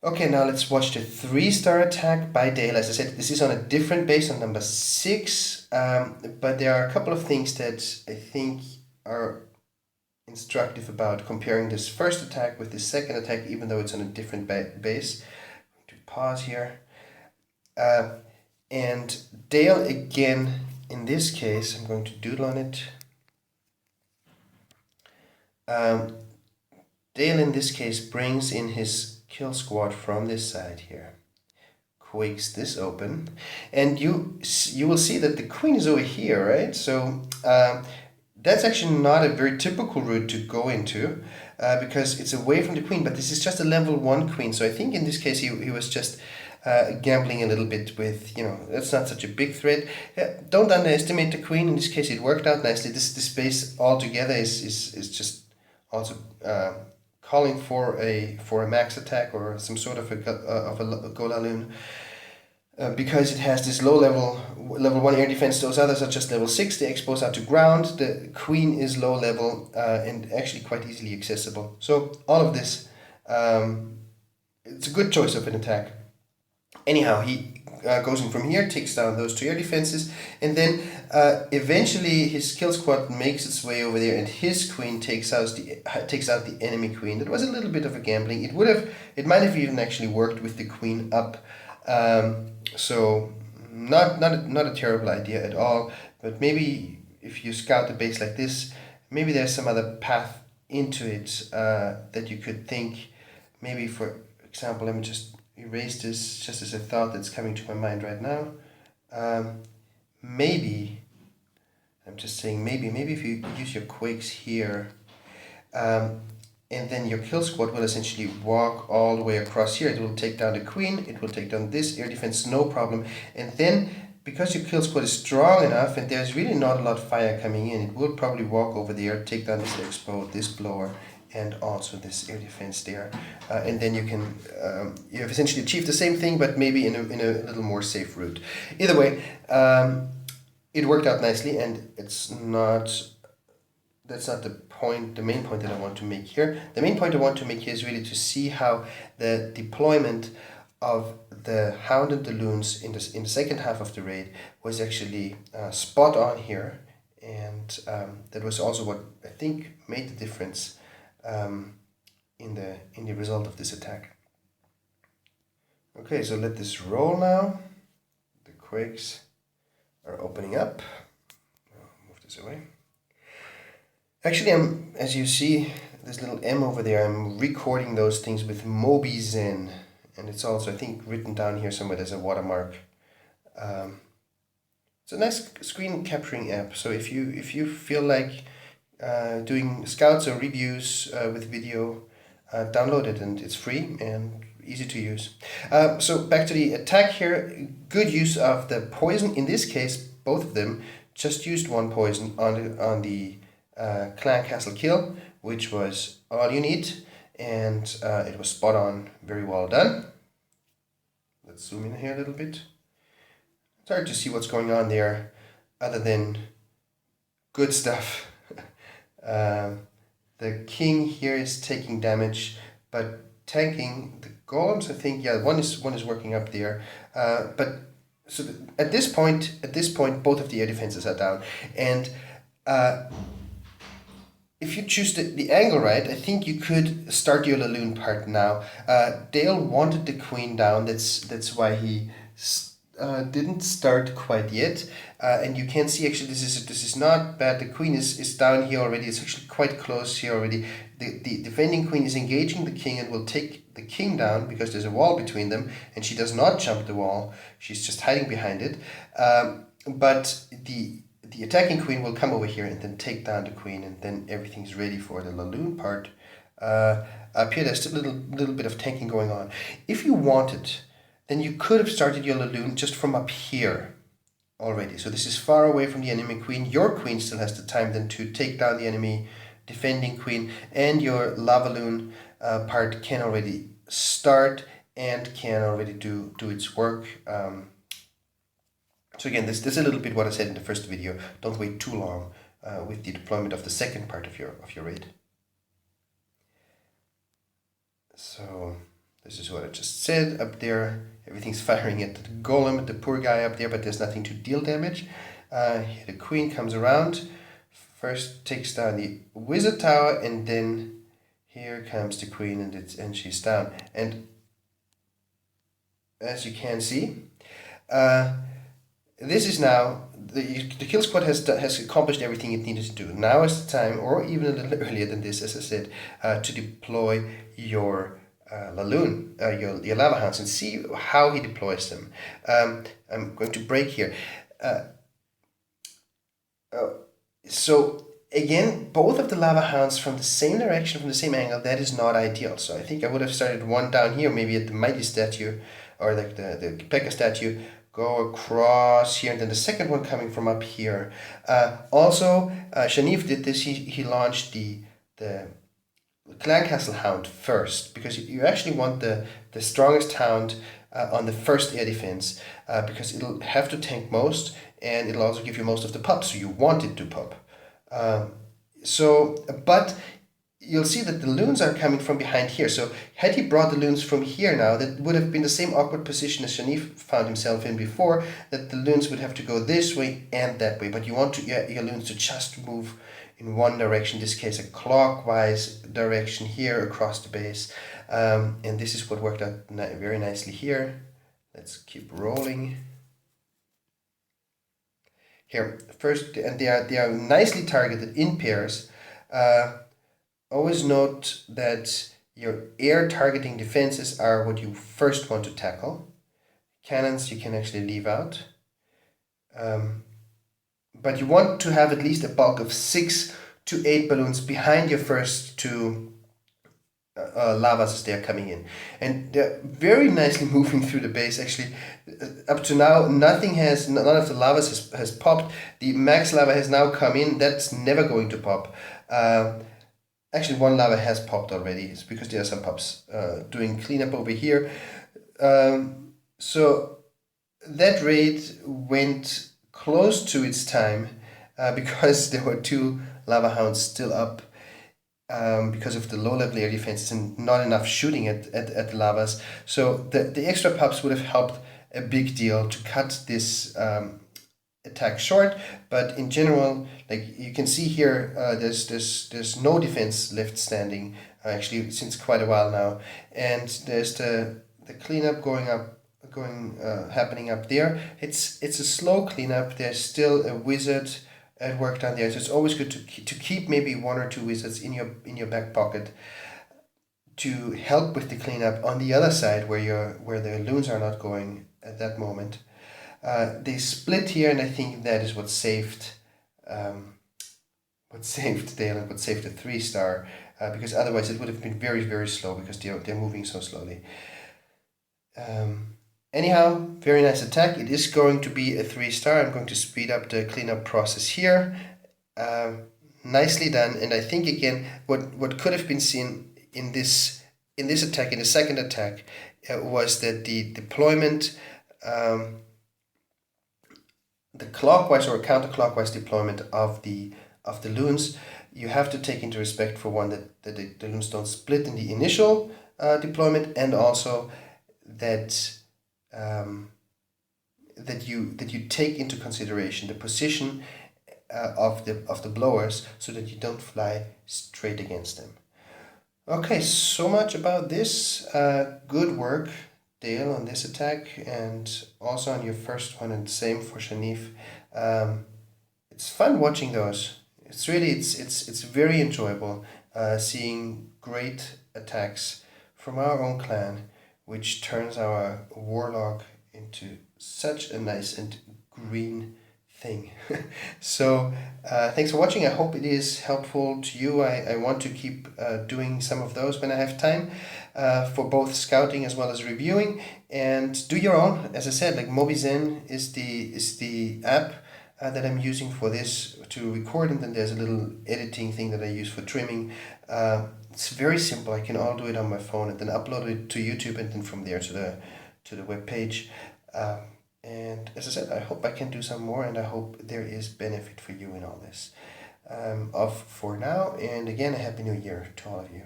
Okay, now let's watch the 3-star attack by Dale. As I said, this is on a different base, on number 6, but there are a couple of things that I think are instructive about comparing this first attack with the second attack, even though it's on a different base. I'm going to pause here. And Dale again, in this case, I'm going to doodle on it. Dale in this case brings in his kill squad from this side here, quakes this open, and you will see that the queen is over here, right? So that's actually not a very typical route to go into because it's away from the queen, but this is just a level 1 queen. So I think in this case he was just gambling a little bit with, that's not such a big threat. Don't underestimate the queen. In this case it worked out nicely. This base altogether is just also calling for a max attack or some sort of a Gola loon. Because it has this low level 1 air defense, those others are just level 6, they expose out to ground. The queen is low level and actually quite easily accessible. So all of this, it's a good choice of an attack. Anyhow, he goes in from here, takes down those 2 air defenses, and then eventually his kill squad makes its way over there, and his queen takes out the enemy queen. That was a little bit of a gambling. It might have even actually worked with the queen up. So not a terrible idea at all, but maybe if you scout the base like this, maybe there's some other path into it that you could think. Maybe, for example, let me just erase this just as a thought that's coming to my mind right now. Maybe, I'm just saying maybe if you use your quakes here, and then your kill squad will essentially walk all the way across here. It will take down the queen, it will take down this air defense, no problem. And then, because your kill squad is strong enough and there's really not a lot of fire coming in, it will probably walk over there, take down this expo, this blower, and also this air defense there. And then you have essentially achieved the same thing, but maybe in a little more safe route. Either way, it worked out nicely, and that's not the main point that I want to make here. The main point I want to make here is really to see how the deployment of the Hound and the Loons in the second half of the raid was actually spot on here, and that was also what I think made the difference in the result of this attack. Okay, so let this roll now. The quakes are opening up. I'll move this away. Actually, as you see, this little M over there, I'm recording those things with MobiZen, and it's also, I think, written down here somewhere. There's a watermark. It's a nice screen capturing app. So if you feel like doing scouts or reviews with video, download it, and it's free and easy to use. So back to the attack here. Good use of the poison. In this case, both of them just used 1 poison on the clan castle kill, which was all you need, and it was spot on, very well done. Let's zoom in here a little bit. It's hard to see what's going on there other than good stuff. The king here is taking damage, but tanking the golems, I think, yeah, one is working up there, but so at this point both of the air defenses are down, and if you choose the angle right, I think you could start your Laloon part now. Dale wanted the queen down, that's why he didn't start quite yet. And you can see actually this is not bad. The queen is down here already. It's actually quite close here already. The defending queen is engaging the king and will take the king down because there's a wall between them, and she does not jump the wall. She's just hiding behind it. But the attacking queen will come over here and then take down the queen, and then everything's ready for the Laloon part. Up here there's still a little bit of tanking going on. If you wanted, then you could have started your Laloon just from up here already. So this is far away from the enemy queen. Your queen still has the time then to take down the enemy defending queen, and your Lavaloon part can already start and can already do its work. So again, this is a little bit what I said in the first video. Don't wait too long with the deployment of the second part of your raid. So This is what I just said. Up there, everything's firing at the golem, the poor guy up there, but there's nothing to deal damage. Here the queen comes around. First takes down the wizard tower, and then here comes the queen, and she's down. And as you can see, this is now the kill squad has accomplished everything it needed to do. Now is the time, or even a little earlier than this, as I said, to deploy your Laloon, your lava hounds, and see how he deploys them. I'm going to break here. So again, both of the lava hounds from the same direction, from the same angle, that is not ideal. So I think I would have started one down here, maybe at the mighty statue, or like the Pekka statue, go across here, and then the second one coming from up here. Also, Shanif did this. He launched the Clan Castle Hound first, because you actually want the strongest hound on the first air defense, because it'll have to tank most, and it'll also give you most of the pop, so you want it to pop. But you'll see that the loons are coming from behind here. So had he brought the loons from here now, that would have been the same awkward position as Shanif found himself in before, that the loons would have to go this way and that way. But you want your loons to just move in one direction, in this case a clockwise direction here across the base. And this is what worked out very nicely here. Let's keep rolling. Here, first, and they are nicely targeted in pairs. Always note that your air targeting defenses are what you first want to tackle. Cannons you can actually leave out. But you want to have at least a bulk of 6 to 8 balloons behind your first two lavas as they are coming in. And they're very nicely moving through the base. Actually, up to now, none of the lavas has popped. The max lava has now come in. That's never going to pop. Actually, one lava has popped already. It's because there are some pops doing cleanup over here. So that raid went close to its time because there were 2 lava hounds still up because of the low-level air defenses and not enough shooting at the lavas. So the extra pops would have helped a big deal to cut this attack short, but in general, like you can see here, there's no defense left standing actually since quite a while now, and there's the cleanup happening up there. It's a slow cleanup. There's still a wizard at work down there, so it's always good to keep maybe 1 or 2 wizards in your back pocket to help with the cleanup on the other side where the loons are not going at that moment. They split here, and I think that is what saved Dale and what saved the 3-star, because otherwise it would have been very, very slow because they're moving so slowly. Anyhow, very nice attack. It is going to be a 3-star. I'm going to speed up the cleanup process here. Nicely done, and I think again what could have been seen in this attack, in the second attack, was that the deployment, the clockwise or counterclockwise deployment of the loons, you have to take into respect for one that the loons don't split in the initial deployment, and also that you take into consideration the position of the blowers so that you don't fly straight against them. Okay, so much about this. Good work, Dale, on this attack, and also on your first one, and same for Shanif. It's fun watching those. It's very enjoyable seeing great attacks from our own clan, which turns our warlock into such a nice and green thing. So thanks for watching. I hope it is helpful to you. I want to keep doing some of those when I have time, for both scouting as well as reviewing. And do your own. As I said, like Mobizen is the app that I'm using for this to record, and then there's a little editing thing that I use for trimming. It's very simple. I can all do it on my phone and then upload it to YouTube, and then from there to the web page. And as I said, I hope I can do some more, and I hope there is benefit for you in all this. For now, and again, a Happy New Year to all of you.